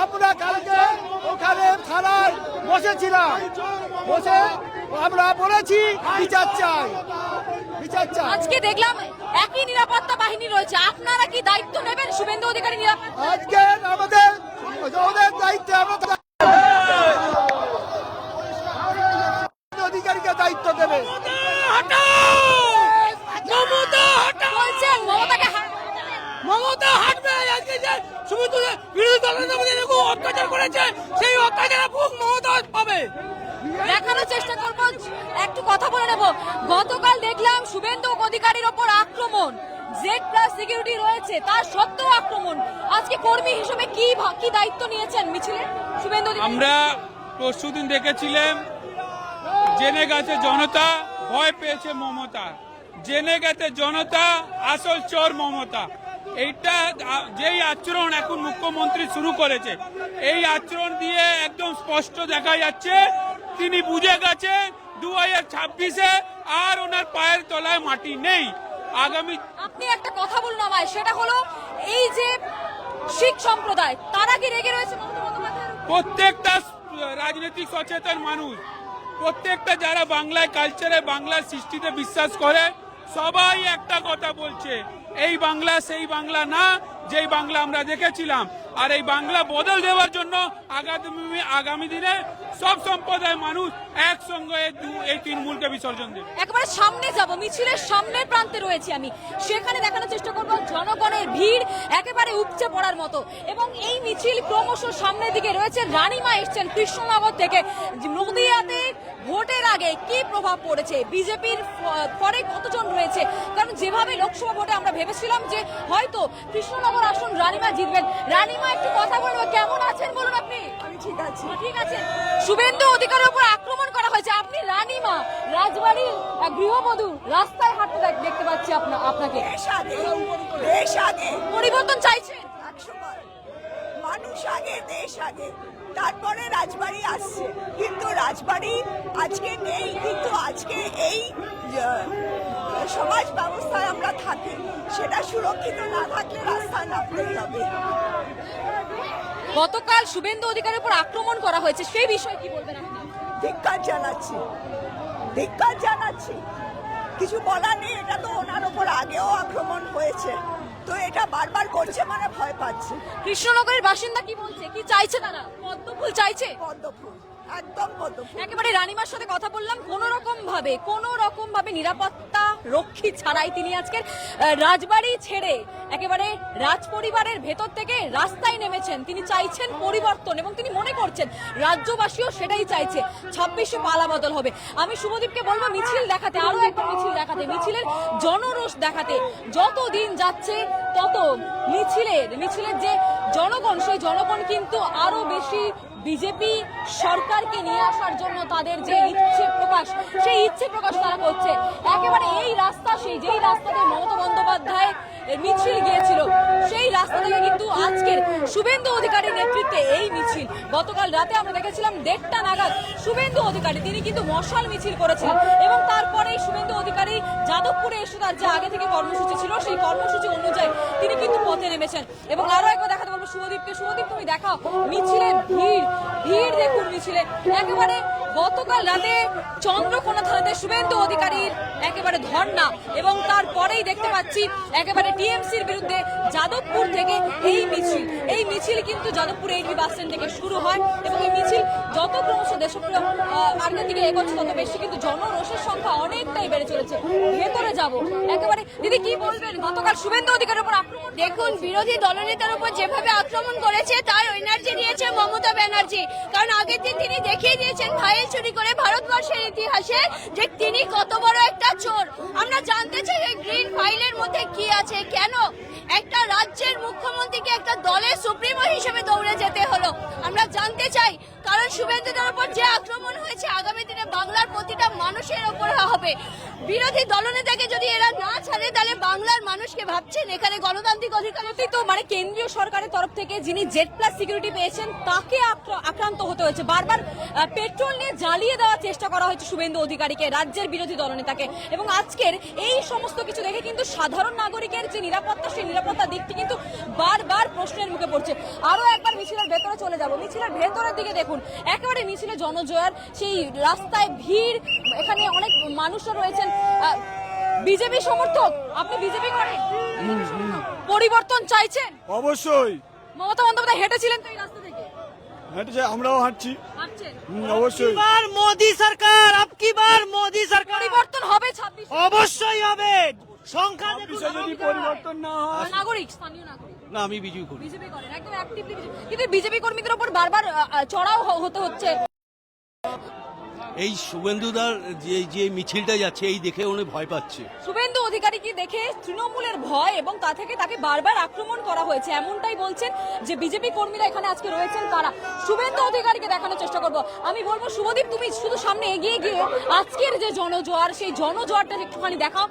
আমরা কালকে ওখানে থানায় বসেছিলাম, বসে আমরা বলেছি বিচার চাই, বিচার চাই। আজকে দেখলাম একই নিরাপত্তা বাহিনী রয়েছে, আপনারা কি দায়িত্ব নেবেন শুভেন্দু অধিকারী নিরাপত্তা? আজকে আমাদের দায়িত্ব, অধিকারীকে দায়িত্ব দেবে। মমতা হাঁটবে, আজকে যে বিরোধী দলের মধ্যে এরকম অত্যাচার করেছে সেই অত্যাচার মমতা পাবে। দেখানোর চেষ্টা করবো, একটু কথা বলে নেব। গতকাল দেখলাম শুভেন্দু অধিকারীর ওপর আক্রমণ, Z+ সিকিউরিটি রয়েছে তার সত্ত্বেও আক্রমণ। আজকে কর্মী হিসেবে কি দায়িত্ব নিয়েছেন মিছিলে শুভেন্দু? আমরা পরশুদিন দেখেছিলাম, জেনে গেছে জনতা, ভয় পেয়েছে মমতা, জেনে গেছে জনতা, আসল চোর মমতা। এইটা যেই আচরণ এখন মুখ্যমন্ত্রী শুরু করেছে, এই আচরণ দিয়ে একদম স্পষ্ট দেখা যাচ্ছে তিনি বুঝে গেছে 2026-এ আর ওনার পায়ের তলায় মাটি নেই। আগামী আপনি একটা কথা বলুন আমায়, সেটা হলো এই যে শিখ সম্প্রদায় তারা কি রেগে রয়েছে? প্রত্যেকটা রাজনৈতিক সচেতন মানুষ, প্রত্যেকটা যারা বাংলায় কালচারে বাংলার সৃষ্টিতে বিশ্বাস করে, সবাই একটা কথা বলছে, এই বাংলা সেই বাংলা না যেই বাংলা আমরা দেখেছিলাম। আর এই বাংলা বদল দেওয়ার জন্য আগামী দিনে সব সম্প্রদায় মানুষ একসঙ্গে এই তৃণমূলকে বিসর্জন দেবে। একেবারে সামনে যাব, মিছিলের সামনের প্রান্তে রয়েছে আমি, সেখানে দেখানোর চেষ্টা করব জনগণের ভিড় একেবারে উপচে পড়ার মতো। এবং এই মিছিল ক্রমশ সামনের দিকে রয়েছে। রানীমা এসছেন কৃষ্ণনগর থেকে। নদিয়াতে ভোটের আগে কি প্রভাব পড়েছে, বিজেপির পরে কতজন রয়েছে? কারণ যেভাবে লোকসভা ভোটে আমরা ভেবেছিলাম যে হয়তো কৃষ্ণনগর আসন রানীমা জিতবেন। রানীমা, একটু কথা বলবো, কেমন আছেন বলুন আপনি? আমি ঠিক আছি। ঠিক আছে। শুভেন্দু অধিকারীর উপর আক্রমণ করা হয়েছে, আপনি রানীমা রাজবাড়ির গৃহবধূ, রাস্তায় হাঁটতে দেখতে পাচ্ছি আপনাকে। দেশ আগে পরিবর্তন চাইছেন? 100 বার। মানুষ আগে, দেশ আগে, তারপরে রাজবাড়ি আসছে। কিন্তু রাজবাড়ি আজকে নেই, কিন্তু আজকে এই সমাজ ব্যবস্থায় আমরা থাকি, সেটা সুরক্ষিত না থাকলে রাস্তায় নামতেই হবে। গতকাল শুভেন্দু অধিকারীর উপর আক্রমণ করা হয়েছে, সেই বিষয়ে কি বলবেন আপনি? ধিক্কার জানাচ্ছি, ধিক্কার জানাচ্ছি, কিছু বলার নেই। এটা তো ওনার উপর আগেও আক্রমণ হয়েছে, তো এটা বারবার করছে মানে ভয় পাচ্ছে। কৃষ্ণনগরের বাসিন্দা কি বলছে, কি চাইছে তারা? পদ্মফুল চাইছে? পদ্মফুল, একদম পদ্মফুল। একেবারে রানীমার সাথে কথা বললাম, কোন রকম ভাবে নিরাপত্তা রক্ষী ছাড়াই তিনি আজকের রাজবাড়ি ছেড়ে একেবারে রাজ পরিবারের ভেতর থেকে রাস্তায় নেমেছেন। তিনি চাইছেন পরিবর্তন এবং তিনি মনে করছেন রাজ্যবাসীও সেটাই চাইছে, 26-এ পালা বদল হবে। আমি শুভদীপকে বলবো মিছিল দেখাতে, আরো একটা মিছিল দেখাতে, মিছিলের জনরোষ দেখাতে। যত দিন যাচ্ছে তত মিছিলের যে জনগণ, সেই জনগণ কিন্তু আরো বেশি বিজেপি সরকারকে নিয়ে আসার জন্য তাদের যে ইচ্ছে প্রকাশ, সেই ইচ্ছে প্রকাশ তারা করছে। একেবারে এই রাস্তা, যেই রাস্তাতে মমতা বন্দ্যোপাধ্যায় মিছিল গিয়েছিল, সেই রাস্তা থেকে কিন্তু আজকের শুভেন্দু অধিকারীর নেতৃত্বে এই মিছিল। গতকাল রাতে আমরা দেখেছিলাম 1:30 নাগাদ শুভেন্দু অধিকারী তিনি কিন্তু মশাল মিছিল করেছিলেন এবং তারপরে শুভেন্দু অধিকারী যাদবপুরে এসে তার যে আগে থেকে কর্মসূচি ছিল, সেই কর্মসূচি অনুযায়ী তিনি কিন্তু পথে নেমেছেন। এবং আরো একবার দেখাতে বলবো শুভদীপকে। শুভদীপ, তুমি দেখাও মিছিলের ভিড় দেখুন, মিছিলে একেবারে গতকাল রাতে চন্দ্রকোনা থানাতে শুভেন্দু অধিকারীর একেবারে ধর্ণা এবং তারপরেই দেখতে পাচ্ছি একেবারে টিএমসির বিরুদ্ধে যাদবপুর থেকে এই মিছিল কিন্তু যাদবপুর এইচবি বাস স্ট্যান্ড থেকে শুরু হয় এবং এই মিছিল যত ক্রমশ দেশপ্রিয় মার্গের দিকে এগোচ্ছে তত বেশি কিন্তু জনরোষের সংখ্যা অনেকটাই বেড়ে চলেছে। ভেতরে যাব একেবারে, দিদি কি বলবেন গতকাল শুভেন্দু অধিকারীর উপর আক্রমণ? দেখুন, বিরোধী দলনেতার উপর যেভাবে আক্রমণ করেছে তার এনার্জি দিয়েছে মমতা ব্যানার্জি। কারণ আগের দিন তিনি দেখিয়ে দিয়েছেন ফাইল চুরি করে ভারতবর্ষের ইতিহাসে যে তিনি কত বড় একটা চোর। আমরা জানতে চাই এই গ্রিন ফাইলের মধ্যে কি আছে, কেন একটা রাজ্যের মুখ্যমন্ত্রীকে একটা দলের সুপ্রিমো হিসেবে দৌড়ে যেতে হলো, আমরা জানতে চাই। কারণ শুভেন্দুদের উপর যে আক্রমণ হয়েছে আগামী দিনে বাংলার প্রতিটা মানুষের উপর হবে। বিরোধী দলনেতাকে যদি এরা না ছাড়ে তাহলে বাংলার মানুষকে ভাবছেন এখানে গণতান্ত্রিক অধিকার তো মানে কেন্দ্রীয় সরকারের তরফ থেকে যিনি জেড প্লাস সিকিউরিটি পেয়েছেন তাকে আক্রান্ত হতে হয়েছে। বারবার পেট্রোল নিয়ে জ্বালিয়ে দেওয়ার চেষ্টা করা হয়েছে শুভেন্দু অধিকারীকে, রাজ্যের বিরোধী দলনেতাকে। এবং আজকের এই সমস্ত কিছু দেখে কিন্তু সাধারণ নাগরিকের যে নিরাপত্তা, সেই নিরাপত্তার দিকটি কিন্তু বারবার প্রশ্নের মুখে পড়ছে। আরো একবার মিছিলের ভেতরে চলে যাব, মিছিলের ভেতরের দিকে দেখুন একেবারে মিছিলে জনজোয়ার, সেই রাস্তায় ভিড়, এখানে অনেক মানুষও রয়েছেন। বিজেপি সমর্থক, আপনি বিজেপি করেন, পরিবর্তন চাইছেন? অবশ্যই মমতা বন্দ্যোপাধ্যায় হেঁটেছিলেন তো এই রাস্তা থেকে, হেঁটেছে, আমরাও হাঁটছি। হাঁটছেন? অবশ্যই बार मोदी सरकार, अब की बार मोदी सरकार পরিবর্তন হবে 26 অবশ্যই হবে। সংখ্যা ছাব্বিশে যদি পরিবর্তন না হয়, নাগরিক, স্থানীয় নাগরিক না, আমি বিজু করি। বিজেপি করেন, একদম অ্যাক্টিভলি কিন্তু বিজেপি কর্মীদের উপর বারবার চড়াও হতে হচ্ছে। এই শুভেন্দুদার যে মিছিলটা যাচ্ছে এই দেখে উনি ভয় পাচ্ছে। শুভেন্দু অধিকারীকে দেখে তৃণমূলের ভয় এবং তা থেকে তাকে বারবার আক্রমণ করা হয়েছে, এমনটাই বলছেন যে বিজেপি কর্মীরা এখানে আজকে রয়েছেন তারা। শুভেন্দু অধিকারীকে দেখানোর চেষ্টা করব। আমি বলবো শুভদীপ, তুমি শুধু সামনে এগিয়ে গিয়ে আজকের যে জনজোয়ার, সেই জনজোয়ারটা একটুখানি দেখাও।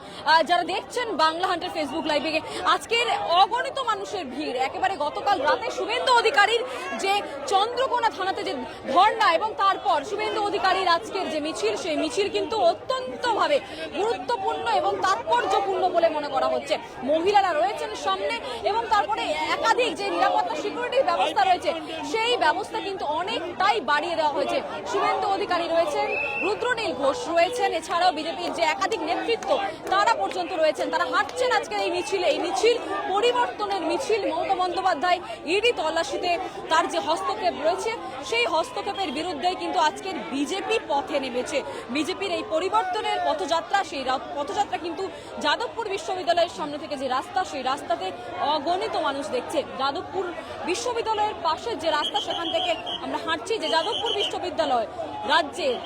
যারা দেখছেন বাংলা হান্টার ফেসবুক লাইভে, আজকের অগণিত মানুষের ভিড় একেবারে গতকাল রাতে শুভেন্দু অধিকারীর যে চন্দ্রকোনা থানাতে যে ধর্ণা এবং তারপর শুভেন্দু অধিকারীর আজকের যে মিছিল, সেই মিছিল কিন্তু অত্যন্তভাবে গুরুত্বপূর্ণ এবং তাৎপর্যপূর্ণ বলে মনে করা হচ্ছে। মহিলারা রয়েছেন সামনে এবং তারপরে একাধিক যে নিরাপত্তা সিকিউরিটির ব্যবস্থা রয়েছে সেই ব্যবস্থা কিন্তু অনেকটাই বাড়িয়ে দেওয়া হয়েছে। শুভেন্দু অধিকারী রয়েছেন, রুদ্রনীল ঘোষ রয়েছেন, এছাড়াও বিজেপির যে একাধিক নেতৃত্ব তারা পর্যন্ত রয়েছেন, তারা হাঁটছেন আজকের এই মিছিলে। এই মিছিল পরিবর্তনের মিছিল। মমতা বন্দ্যোপাধ্যায় ইডি তল্লাশিতে তার যে হস্তক্ষেপ রয়েছে সেই হস্তক্ষেপের বিরুদ্ধেই কিন্তু আজকের বিজেপি পথে নেমেছে। বিজেপির এই পরিবর্তনের পথযাত্রা, সেই পথযাত্রা কিন্তু যাদবপুর বিশ্ববিদ্যালয়ের সামনে থেকে যে রাস্তা, সেই রাস্তাতে অগণিত মানুষ দেখছে। যাদবপুর বিশ্ববিদ্যালয়ের পাশে যে রাস্তা, সেখান থেকে আমরা হাঁটছি। যে যাদবপুর বিশ্ববিদ্যালয় রাজ্যের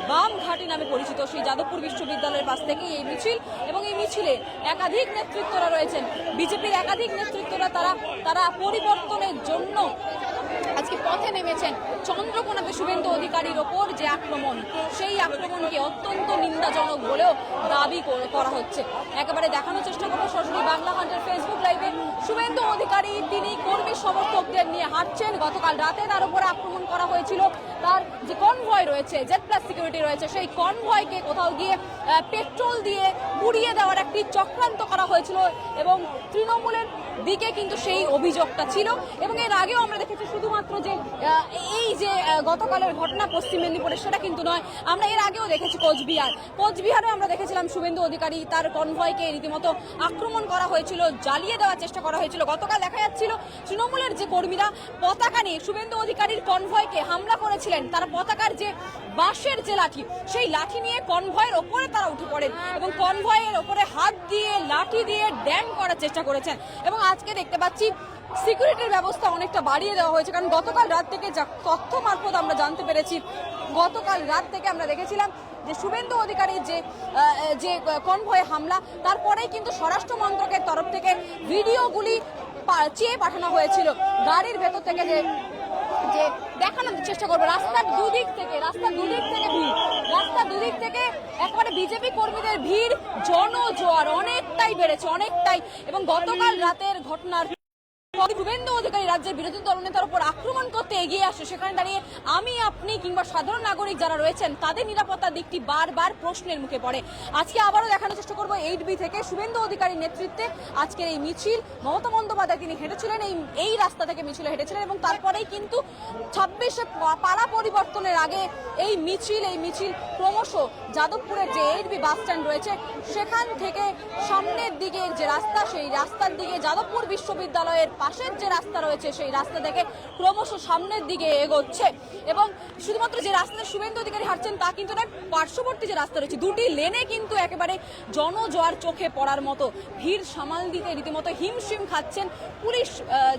বাম ঘাটি নামে পরিচিত, সেই যাদবপুর বিশ্ববিদ্যালয়ের পাশ থেকে এই মিছিল এবং এই মিছিলে একাধিক নেতৃত্বরা রয়েছেন, বিজেপির একাধিক নেতৃত্বরা তারা পরিবর্তনের জন্য আজকে পথে নেমেছেন। চন্দ্রকোনাতে শুভেন্দু অধিকারীর ওপর যে আক্রমণ, সেই আক্রমণকে অত্যন্ত নিন্দাজনক বলেও দাবি করা হচ্ছে। একেবারে দেখানোর চেষ্টা করবো সরাসরি বাংলা হান্টার ফেসবুক লাইভে। শুভেন্দু অধিকারী তিনি কর্মী সমর্থকদের নিয়ে হাঁটছেন। গতকাল রাতে তার উপরে আক্রমণ করা হয়েছিল। তার যে কনভয় রয়েছে, জেড প্লাস সিকিউরিটি রয়েছে, সেই কনভয়কে কোথাও গিয়ে পেট্রোল দিয়ে পুড়িয়ে দেওয়ার একটি চক্রান্ত করা হয়েছিল এবং তৃণমূলের দিকে কিন্তু সেই অভিযোগটা ছিল। এবং এর আগেও আমরা দেখেছি শুধুমাত্র যে এই যে গতকালের ঘটনা পশ্চিম মেদিনীপুরে, সেটা কিন্তু নয়, আমরা এর আগেও দেখেছি কোচবিহারে আমরা দেখেছিলাম শুভেন্দু অধিকারী তার কনভয়কে রীতিমতো আক্রমণ করা হয়েছিল, জ্বালিয়ে দেওয়ার চেষ্টা করা হয়েছিল। গতকাল দেখা যাচ্ছিল তৃণমূলের যে কর্মীরা পতাকা নিয়ে শুভেন্দু অধিকারীর কনভয়কে হামলা করেছিলেন। তারা পতাকার যে বাঁশের যে লাঠি, সেই লাঠি নিয়ে কনভয়ের ওপরে তারা উঠে পড়েন এবং কনভয়ের ওপরে হাত দিয়ে লাঠি দিয়ে ড্যাম করার চেষ্টা করেছেন। এবং আজকে দেখতে পাচ্ছি সিকিউরিটির ব্যবস্থা অনেকটা বাড়িয়ে দেওয়া হয়েছে, কারণ গতকাল রাত থেকে যা তথ্য মারফত আমরা জানতে পেরেছি, গতকাল রাত থেকে আমরা দেখেছিলাম যে শুভেন্দু অধিকারীর যে কনভয়ে হামলা, তারপরেই কিন্তু স্বরাষ্ট্র মন্ত্রকের তরফ থেকে ভিডিওগুলি চেয়ে পাঠানো হয়েছিল গাড়ির ভেতর থেকে। যে দেখানোর চেষ্টা করবো রাস্তার দুদিক থেকে একবারে বিজেপি কর্মীদের ভিড়, জনজোয়ার অনেকটাই বেড়েছে, অনেকটাই। এবং গতকাল রাতের ঘটনার শুভেন্দু অধিকারী রাজ্যের বিরোধী দলনেতার উপর আক্রমণ করতে এগিয়ে আসে, সেখানে দাঁড়িয়ে আমি আপনি কিংবা সাধারণ নাগরিক যারা রয়েছেন তাদের নিরাপত্তার দিকটি বারবার প্রশ্নের মুখে পড়ে। আজকে আবারও দেখানোর চেষ্টা করবো 8B থেকে শুভেন্দু অধিকারীর নেতৃত্বে আজকের এই মিছিল। মমতা বন্দ্যোপাধ্যায় তিনি হেঁটেছিলেন এই রাস্তা থেকে মিছিলে হেঁটেছিলেন এবং তারপরেই কিন্তু 26শে পালা পরিবর্তনের আগে এই মিছিল ক্রমশ যাদবপুরের যে 8B বাস স্ট্যান্ড রয়েছে সেখান থেকে সামনের দিকে যে রাস্তা, সেই রাস্তার দিকে যাদবপুর বিশ্ববিদ্যালয়ের পাশের যে রাস্তা রয়েছে সেই রাস্তা থেকে ক্রমশ সামনের দিকে এগোচ্ছে। এবং শুধুমাত্র যে রাস্তায় শুভেন্দু অধিকারী হাঁটছেন তা কিন্তু নয়, পার্শ্ববর্তী যে রাস্তা রয়েছে দুটি লেনে কিন্তু একেবারে জনজোয়ার চোখে পড়ার মতো, ভিড় সামাল দিতে রীতিমতো হিমশিম খাচ্ছেন পুলিশ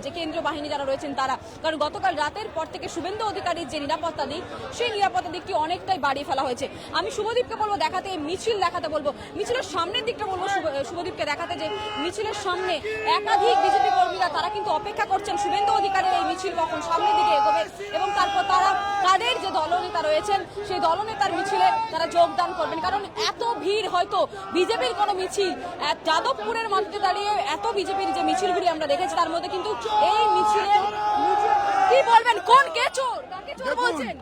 যে কেন্দ্রীয় বাহিনী যারা রয়েছেন তারা। কারণ গতকাল রাতের পর থেকে শুভেন্দু অধিকারীর যে নিরাপত্তা দিক, সেই নিরাপত্তা দিকটি অনেকটাই বাড়িয়ে ফেলা হয়েছে। আমি শুভদীপকে বলবো দেখাতে, মিছিল দেখাতে বলবো, মিছিলের সামনের দিকটা বলবো শুভদীপকে দেখাতে যে মিছিলের সামনে একাধিক বিজেপি কর্মীরা তারা কিন্তু অপেক্ষা করছেন শুভেন্দু অধিকারীর এই মিছিল কখন সামনের দিকে এগোবে এবং তারপর তারা তাদের যে দলনেতা রয়েছেন সেই দলনেতার মিছিলে তারা যোগদান করবেন। কারণ এত ভিড় হয়তো বিজেপির কোনো মিছিল যাদবপুরের মাটিতে দাঁড়িয়ে এত বিজেপির যে মিছিলগুলি আমরা দেখেছি তার মধ্যে কিন্তু এই মিছিলে কি বলবেন, কোন কে চোর, কাকে চোর বলছেন?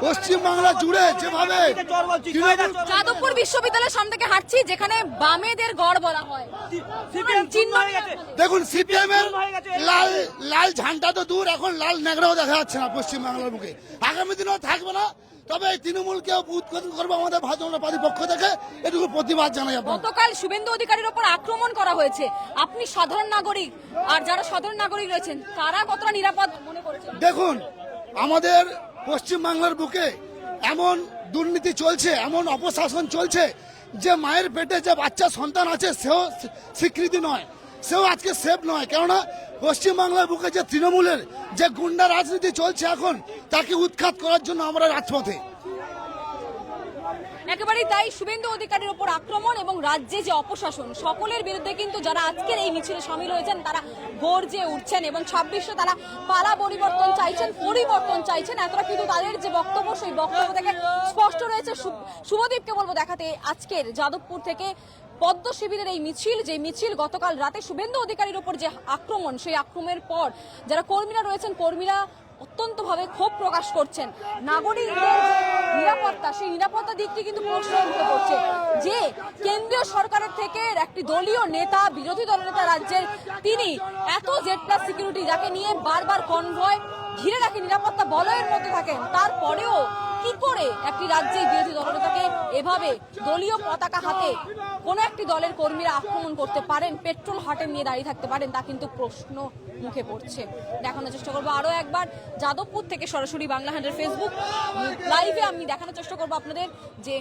পশ্চিম বাংলা জুড়ে যেভাবে যাদবপুর বিশ্ববিদ্যালয়ের সামনে থেকে হাঁটছি যেখানে বামেদের গড় বলা হয়, দেখুন সিপিএম এর লাল ঝান্ডা তো দূর, এখন লাল নেগড়াও দেখা যাচ্ছে না পশ্চিম বাংলার মুখে। আগামী দিনেও থাকবে না, তবে এই তৃণমূলকে উৎখাত করবো আমাদের ভারতীয় জনতা পার্টির পক্ষ থেকে, এটুকু প্রতিবাদ জানাই। গতকাল শুভেন্দু অধিকারীর উপর আক্রমণ করা হয়েছে, আপনি সাধারণ নাগরিক আর যারা সাধারণ নাগরিক রয়েছেন তারা কতটা নিরাপদ মনে করছেন? দেখুন, আমাদের পশ্চিম বাংলার বুকে এমন দুর্নীতি চলছে, এমন অপশাসন চলছে যে মায়ের পেটে যে বাচ্চা সন্তান আছে সেও স্বীকৃতি নয়, সেও আজকে সেফ নয়। কেননা পশ্চিম বাংলার বুকে যে তৃণমূলের যে গুন্ডা রাজনীতি চলছে এখন, তাকে উৎখাত করার জন্য আমরা রাজপথে। একেবারেই তাই, শুভেন্দু অধিকারীর উপর আক্রমণ এবং রাজ্যে যে অপশাসন, সকলের বিরুদ্ধে কিন্তু যারা আজকের এই মিছিলে সামিল হয়েছেন তারা গর্জে উঠছেন এবং 26শে তারা পালা পরিবর্তন চাইছেন। এতটা কিন্তু তাদের যে বক্তব্য সেই বক্তব্য থেকে স্পষ্ট রয়েছে। শুভদীপকে বলবো দেখাতে আজকের যাদবপুর থেকে পদ্ম শিবিরের এই মিছিল, যে মিছিল গতকাল রাতে শুভেন্দু অধিকারীর উপর যে আক্রমণ, সেই আক্রমণের পর যারা কর্মীরা রয়েছেন কর্মীরা অত্যন্তভাবে ক্ষোভ প্রকাশ করছেন। নাগরিকদের যে নিরাপত্তা, সেই নিরাপত্তা দিকটি কিন্তু প্রশ্নের মুখে পড়ছে যে কেন্দ্রীয় সরকারের থেকে একটি দলীয় নেতা, বিরোধী দলনেতা রাজ্যের, তিনি এত Z+ সিকিউরিটি যাকে নিয়ে বারবার কনভয় ঘিরে রাখে, নিরাপত্তা বলয়ের মধ্যে থাকেন, তারপরেও কি করে একটি রাজ্যের বিরোধী দলনেতাকে এভাবে দলীয় পতাকা হাতে কোন একটি দলের কর্মীরা আক্রমণ করতে পারেন, পেট্রোল হাটে নিয়ে দাঁড়িয়ে থাকতে পারেন, তা কিন্তু প্রশ্ন মুখে পড়ছে। দেখানোর চেষ্টা করবো আরো একবার যাদবপুর থেকে সরাসরি বাংলাহান্ডের ফেসবুক লাইভে আমি দেখানোর চেষ্টা করবো আপনাদের যে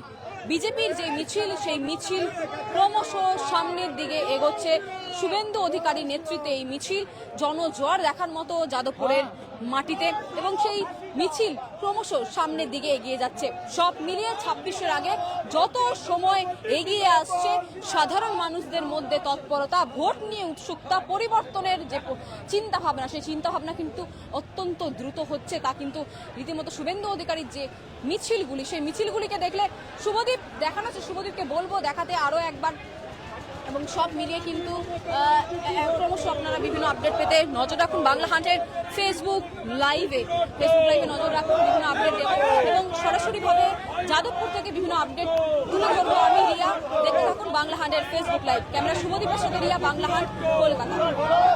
বিজেপির যে মিছিল, সেই মিছিল ক্রমশ সামনের দিকে এগোচ্ছে। শুভেন্দু অধিকারী নেতৃত্বে এই মিছিল জনজোয়ার দেখার মতো যাদবপুরের মাটিতে এবং সেই মিছিল ক্রমশ সামনের দিকে এগিয়ে যাচ্ছে। সব মিলিয়ে 26-এর আগে যত সময় এগিয়ে আসছে, সাধারণ মানুষদের মধ্যে তৎপরতা, ভোট নিয়ে উৎসুকতা, পরিবর্তনের যে চিন্তা ভাবনা, সেই চিন্তা ভাবনা কিন্তু অত্যন্ত দ্রুত হচ্ছে। তা কিন্তু রীতিমতো শুভেন্দু অধিকারীর যে মিছিলগুলি, সেই মিছিলগুলিকে দেখলে শুভদীপ দেখানো হচ্ছে, শুভদীপকে বলবো দেখাতে আরো একবার। এবং সব মিলিয়ে কিন্তু ক্রমশ আপনারা বিভিন্ন আপডেট পেতে নজর রাখুন বাংলাহান্ডের ফেসবুক লাইভে নজর রাখুন, বিভিন্ন আপডেট দেবো এবং সরাসরিভাবে যাদবপুর থেকে বিভিন্ন আপডেট তুলে ধরবো আমি রিয়া। দেখতে থাকুন বাংলাহান্ডের ফেসবুক লাইভ। ক্যামেরা শুভদীপের সাথে রিয়া, বাংলাহান্ড, কলকাতা।